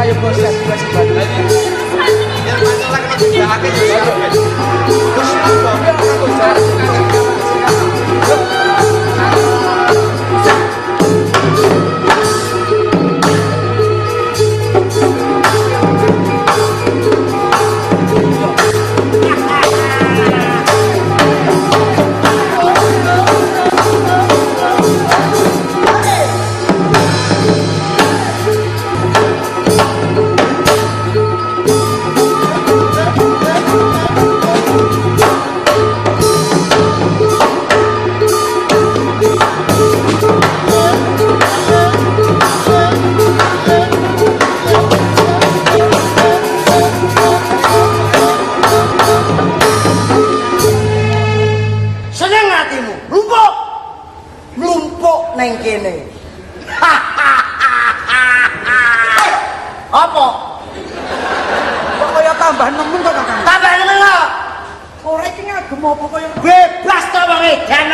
ayo bos ya bos bantu ini. Biar masalah kena dibahake ya. Terus neng kene. Apa? Kok kaya tambah nemen kok Kakang? Tambah nemen kok. Ora iki ngagem apa kaya Bebas to wong edan.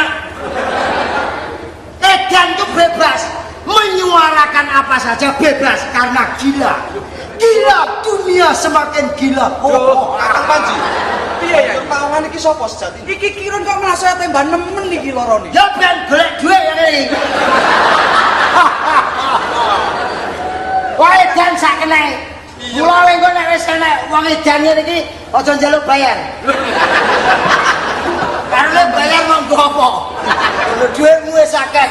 Edan itu bebas. Menyuarakan apa saja bebas karena gila. Gila, dunia semakin gila. Oh, Kakang Panji. Piye ya? Tawangan iki sapa sejati? Iki kirun kok merasa tembah nemen iki lorone. Ya ben golek dhuwit ya iki. Wae edan sak kene. Mula engko nek wis enek wong edan ngene iki aja njaluk bayar. Karena bayar monggo apa? Lho dhuwitmu wis akeh.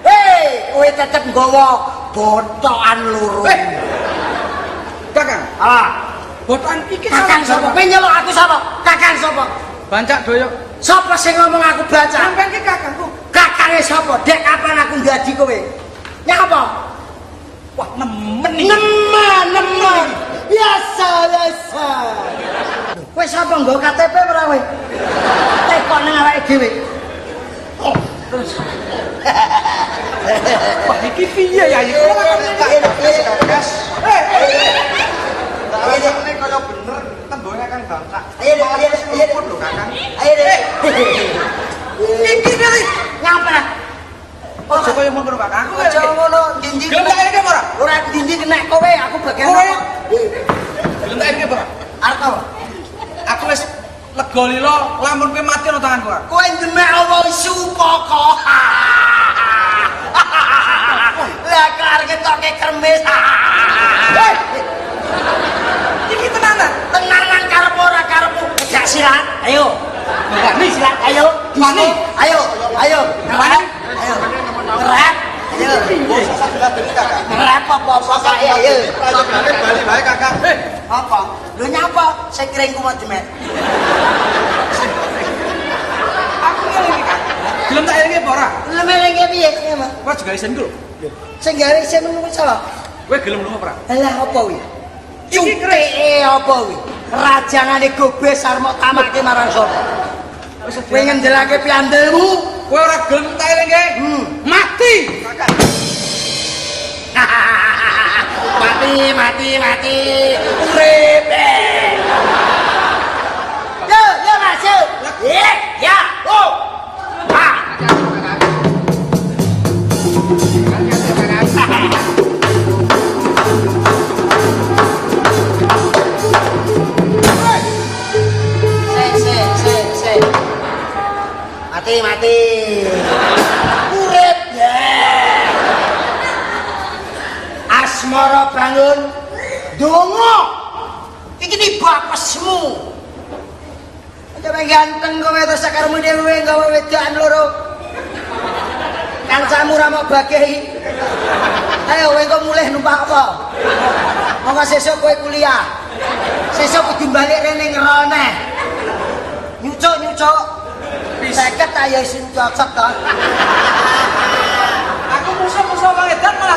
Hei, kowe tetep nggawa botokan loro. Kakang. Botokan iki Kakang sapa? Kowe nyeluk aku sapa? Kakang sapa? Bancak doyok. Sapa sing ngomong aku baca? Sampeyan ki kakangku. Kakange sapa? Dek kapan aku ndadi kowe? Nyapa? Wah, nemen iki. Nemen. Biasa. Kowe sapa nggo KTP ora kowe? Tekon nang awake dhewe. Oh, terus. Wah, iki piye ya iki? Gas. Ini kaya bener temboknya Kang Bangka. Ayo lho Kakang. Ayo deh. Iki dari Nyapa? Ojo kaya ngono Kakang. Aku Aja ngono, dindi. gelem tak iki ora? Ora dindi kena kowe, aku bagian Kowe? apa? Gelem tak iki ora? Arep apa? Aku wis lega lilo lamun kowe mati ana tanganku ora. Kowe demek apa supaka. Lah kar ketoke kermis. Hei! Iki tenanan. Tenanan karep ora karepmu. Gak silat. Ayo. Wani Silat. Ayo. Wani. Ayo. Ngerap. Ayo. Ngerap. Ayo. Ngerap apa-apa kae ayo. Bali bae Kakang. Apa? Lho nyapa? Sing kringku mau demet. Aku ngene iki Kang. Gelem tak elinge apa ora? Lemelenge piye? Kowe juga isen ku lho. Sing gawe isin ngono kuwi sapa? Kowe gelem lunga ora? Lah apa kuwi? Iki Cutike apa kuwi? Rajangane gobes arep tamake marang sapa? Kowe ngendelake piandelmu, Kowe ora gelem tak elinge? Mati. mati. Urip. Yo Mas. Ya. Oh. Mati. Urip ya. Asmara bangun. Donga. Iki di bapesmu. Coba ganteng kowe terus sakarmu dhewe gawe wedokan loro. Kancamu ra mau bagehi. Ayo kowe engko mulih numpak apa? Monggo sesuk kowe kuliah. Sesuk kudu balik rene ngerone. Nyucuk. 50 ayo isin cocok to. Aku musuh-musuh wong edan malah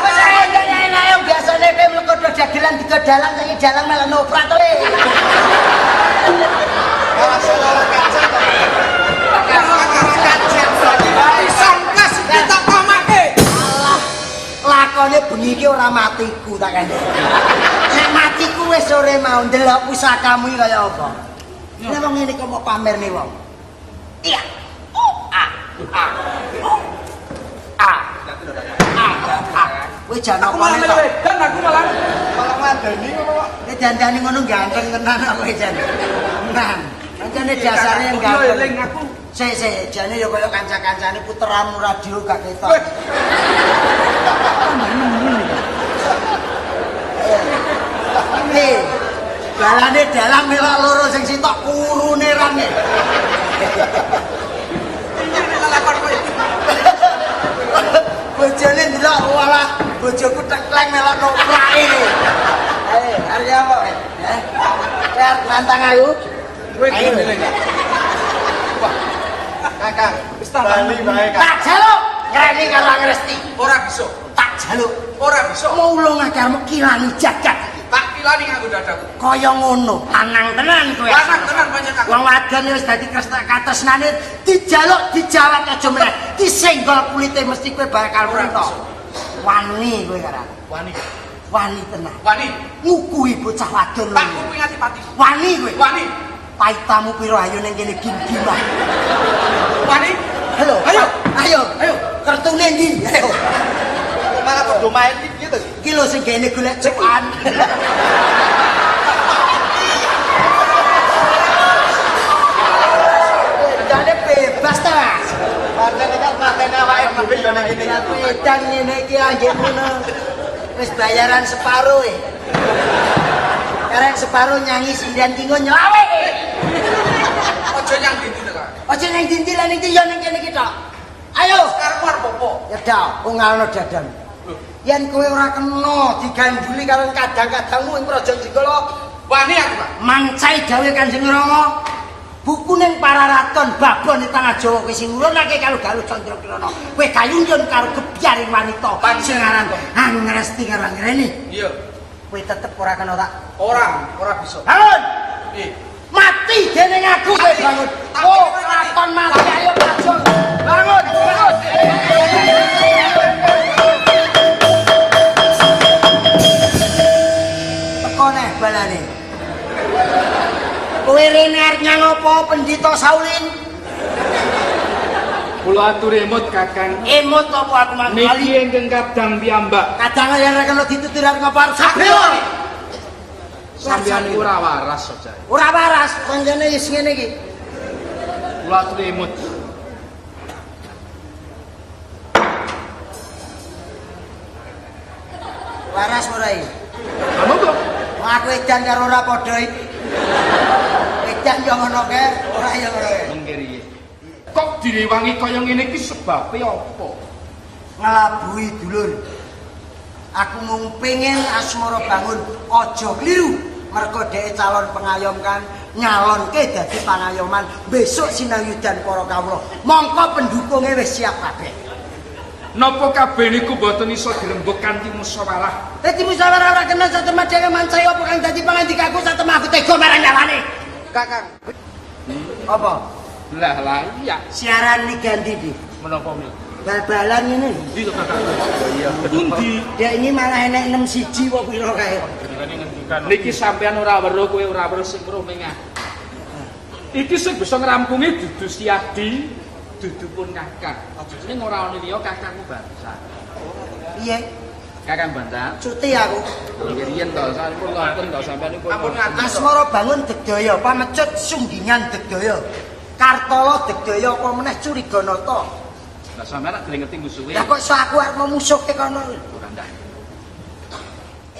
Ayo biasane kowe mlekot dagelan digodalan saiki dalang malah noprak to. Sangkas kita pamake. Lakone bengi iki ora matiku tak kene. Nek matiku wis sore mau ndelok pusakamu iki kaya apa. Nek wong ngene kok mau pamerne wong. Iya. Kowe jan Aku apa malah nek? dan aku malah ngadani ngono. Nek dandane ngono ganteng tenan kowe jan. Tenan. Pancene dasare yang Yo eling ganteng. aku. Sik jane ya kaya kanca-kancane puteran radio gak ketok. Balane dalang melok loro sing sitok kurune rame. Ini lalapan kowe. Bojone ndelok walah bojoku tekleng melok noprake. Arep apa? Kayak nantang aku. Kowe gini. Wah. Kakang, wis tak bali bae, Kak. Tak jaluk. Ngreni karo Angresti. Ora bisa. Tak jaluk. Ora bisa. Mulung ajarmu kilangi jagat. Tak pilani nganggo dadaku. Kaya ngono, lanang tenan kowe. Lanang tenan pancen aku. Wong wadon wis dadi katresnane dijaluk dijawab aja meneh. Ki senggol kulite mesti kowe bakal mrento. Wani kowe karo. Wani. Wani tenan. Wani. Ngukui bocah wadon. Tak kuwi ngati pati. Wani kowe. Wani. Paitamu piro ayo ning kene gim-giman. Wani. Halo. Ayo. Ayo. Kartune ndi? Ayo. Malah kok do main iki to. Iki lho sing kene golek cekan. Jane bebas ta, Mas. Pancen kan matene awake dhewe yo nek ngene. Aku edan ngene iki anggih ngono. Wis bayaran separo e. Karek separo nyanyi sindan kingo nylawe. Aja nyang dindi to, Kak. Aja nang dinti lan iki yo ning kene iki tok. Ayo, Karepmu arep apa? ya dak, ngalno dadan. Yen kowe ora kena diganduli karo kadang-kadangmu ing Praja Jigala, Wani aku, Pak. mancai dawuh Kanjeng Rama. Buku ning Pararaton babon ing Tanah Jawa kowe sing ngurunake karo Galuh Candrakirana. Kowe kayunjun karo gebyaring wanita sing aran Angresti karo Angreni. Iya. Kowe tetep ora kena tak. Ora bisa. Bangun. Eh, Mati dening aku kowe bangun. Oh, katon mati ayo Praja. Bangun. Teko neh balane. Kowe rene arep nyang apa Pendhita Saulin? Kula atur emot Kakang. Emot apa aku mantu Niki kali? ingkang kadang piyambak. Kadang yen ora kena ditutur arep ngapa arep sabyo. Sampeyan ora waras saja. Ora waras, pancene wis ngene iki. Kula atur emot. Waras ora iki? Kamu kok Wong aku edan karo ora padha iki. Edan yo ngono kae, ora yo ngono kae. mengkiri. Kok direwangi kaya ngene iki sebabe apa? Nglabuhi dulur. Aku mung pengen Asmara bangun aja kliru. Mergo dhek calon pengayom kan nyalonke dadi pangayoman besok sinayudan para kawula. Mongko pendhukunge wis siap kabeh. Napa kabeh niku boten iso dirembuk kanthi musyawarah? Dadi musyawarah ora kena satemah dhewe mancai apa kang dadi pangandikaku satemah aku tega marang nyawane. Kakang. Apa? Lah iya. Siaran diganti di. Menapa mi? Bal-balan ngene. Ndi to Kakang? Iya. Pundi? Dek ini malah enek 6 siji apa pira kae. Niki sampean ora weruh kowe ora weruh sing krumengah. Iki sing bisa ngrampungi dudu Siadi, dudu pun Kakang. Ning ora ana liya Kakangmu bangsa. Piye? Kakang bantah. Cuti aku. Riyen to, sampun wonten to sampeyan niku. Ampun ngatur. Asmara bangun Degdaya, pamecut Sunggingan Degdaya. Kartala Degdaya apa meneh Curiganata. Lah sampeyan nek ngerti musuhe. Lah kok iso aku arep memusuhke kono. Ora ndak.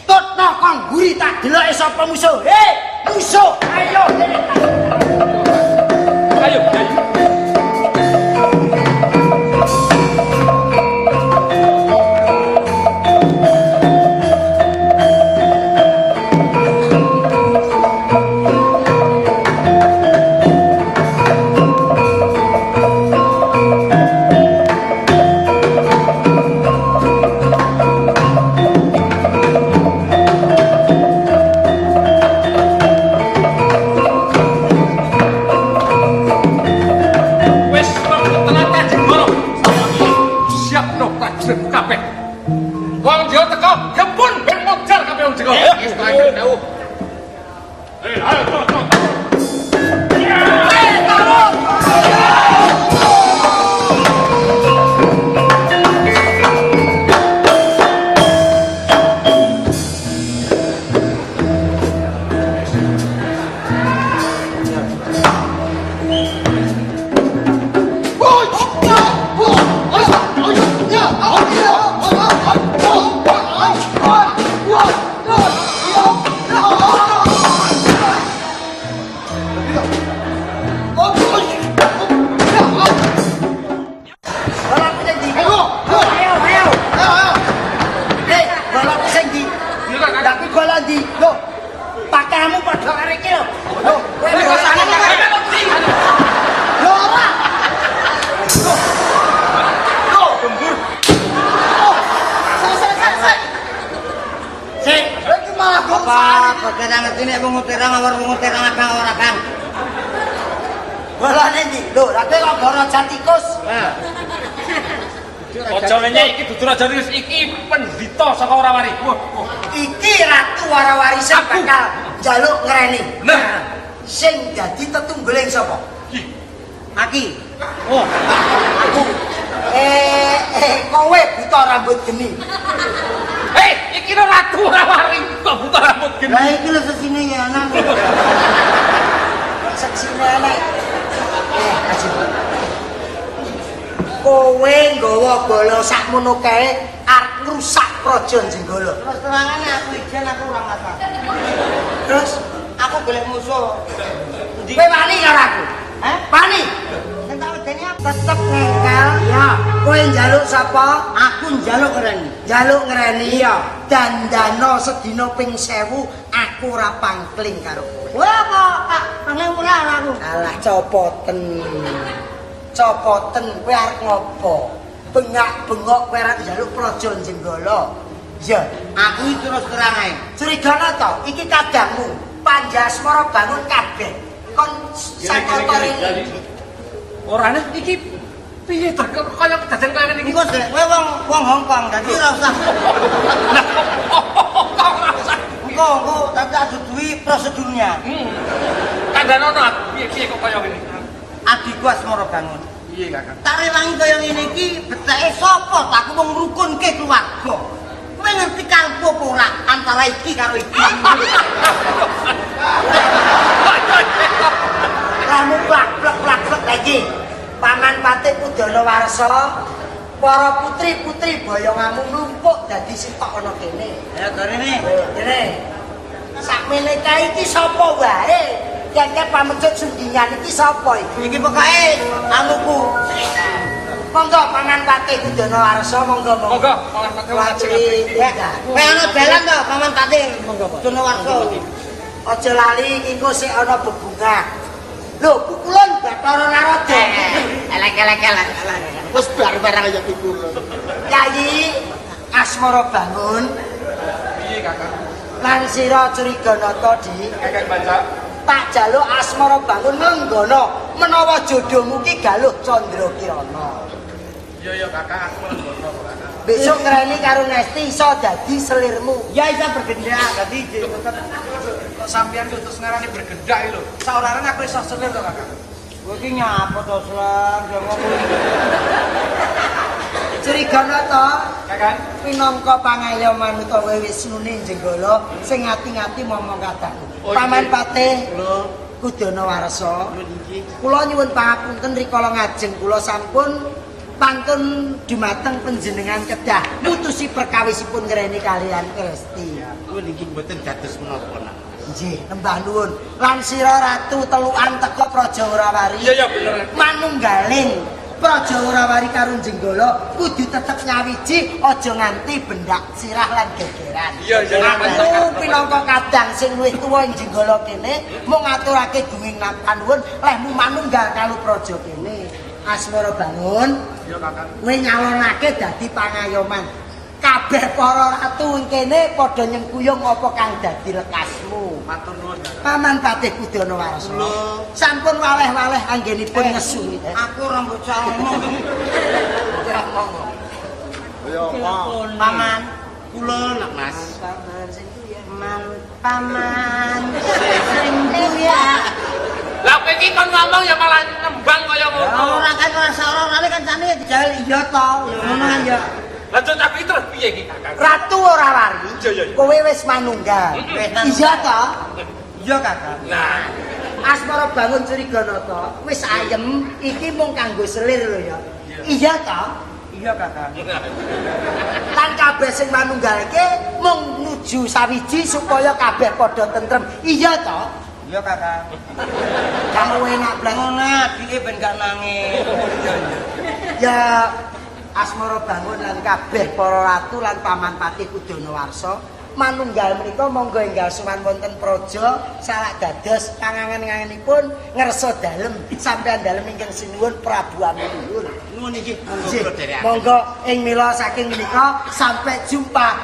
Tutno kang guri tak deloke sapa musuh. Hei, musuh, ayo. Ayo, ayo. kabeh ra ngerti nek wong terang awar wong terang abang ora Kang. Bolane iki lho, lha kowe kok goro jatikus. Aja nyek iki dudu raja iki pendhita saka Warawari. Iki ratu Warawari sing bakal njaluk ngreni. Nah, Sing dadi tetunggeling sapa? Aki. oh, Aku. Kowe buta rambut geni. Iki lho ratu Warawari kok buta rambut geni. Lah iki lho sesine ya anak. Sesine anak. Aji. Kowe nggawa bala sakmono kae arep ngrusak praja Jenggala. Terus terangane aku ijen aku ora masalah. Terus aku golek musuh. Kowe wani karo aku? Hah? Wani? Sing tak wedeni tetep ngengkel. Ya. Kowe njaluk sapa? Aku njaluk ngreni. Njaluk ngreni. Iya. Dandana sedina ping 1000 aku ora pangkling karo kowe. Wah apa? Tak pangling ora aku. Alah copoten. Copoten kowe arep ngopo? Bengak-bengok kowe arep njaluk praja Jenggala. Ya, aku iki terus terang ae. Curigana to, iki kadangmu. Panjasmara bangun kabeh. Kon sakotore iki. Orane iki piye to kaya kedaden kaya ngene iki. Iku sik kowe wong Hongkong dadi ora usah. Engko tapi ada duwi prosedurnya. Kandhane ono piye kok kaya ngene. Adikku Asmara bangun. Piye Kakang? Tak rewangi kaya ngene iki beteke sapa? Tak aku wong rukunke keluarga. Kowe ngerti kalbu apa ora antara iki karo iki? Kamu plak-plak lagi. Paman Patih Kudana Warsa, para putri-putri boyongamu numpuk dadi sitok ana kene. Ya kene. Kene. Sakmene kae iki sapa wae? Kaya pamecut sundingan iki sapa iki? Iki pokoke anuku. Monggo Paman Patih Kudana Warsa, monggo. Monggo, Paman Patih Watri. Ya, kowe ana dalan to Paman Patih Kudana Warsa. Aja lali engko sik ana bebungah. Lho, pukulan Bathara Narada. Elek. Wis bareng-bareng ya pukulan. Yayi Asmara bangun. Piye Kakang? Lan sira Curiganata di Kakang baca. tak jaluk Asmara bangun nglenggono menawa jodohmu ki galuh Candra Kirana. Iya Kakang, aku nglenggono Kakang. Besok ngreni karo Nesti iso dadi selirmu. Ya iso bergendak dadi kok sampean terus ngarani bergendak lho. Saurane aku iso selir to Kakang. Kowe ki nyapa to Slang, yo ngomong. Curiganata, Kakang, pinangka pangayoman utawa Wisnune Jenggala sing ngati-ngati momong kataku. Paman Patih Kudana Warsa, kula nyuwun pangapunten rikala ngajeng kula sampun pantun dumateng panjenengan kedah mutusi perkawisipun ngreni kalian Esti. Kuwi niki mboten dados menapa nak. Nggih, nembah nuwun. Lan sira ratu telukan teka Praja Warawari. Iya bener. Manunggaling Praja Warawari karo Jenggala kudu tetep nyawiji aja nganti bendak sirah lan gegeran. Iya. Aku pinangka kadang sing luwih tuwa ing Jenggala kene mung ngaturake duwing panuwun lehmu manunggal karo praja kene. Asmara bangun. Iya Kakang. Kowe nyalonake dadi pangayoman. Kabeh para ratu ing kene padha nyengkuyung apa kang dadi lekasmu. Matur nuwun. Paman Patih Kudana Warsa. Sampun waleh-waleh anggenipun ngesu. Aku rambut ngomong. Ya Paman, kula nak Mas. Paman sing ya. Paman sing ya. Lah kowe iki kon ngomong ya malah nembang kaya ngono. Ora kan rasa orane kan jane dijal iya to. Ngono ya. Lanjut tapi terus piye iki Kakang? Ratu Warawari. Iya. Kowe wis manunggal. Iya to? Iya Kakang. Nah, Asmara bangun Curiganata wis ayem iki mung kanggo selir lho ya. Iya to? Iya Kakang. Lan kabeh sing manunggalke mung nuju sawiji supaya kabeh padha tentrem. Iya to? Iya Kakang. Kamu enak blas. Ngono adike ben gak nangis. Ya Asmara bangun lan kabeh para ratu lan Paman Patih Kudana Warsa manunggal menika monggo enggal suwan wonten praja salak dados kangangen-kangenipun ngersa dalem sampeyan dalem ingkang sinuwun Prabu Amundur. Nuwun iki Monggo ing mila saking menika sampai jumpa.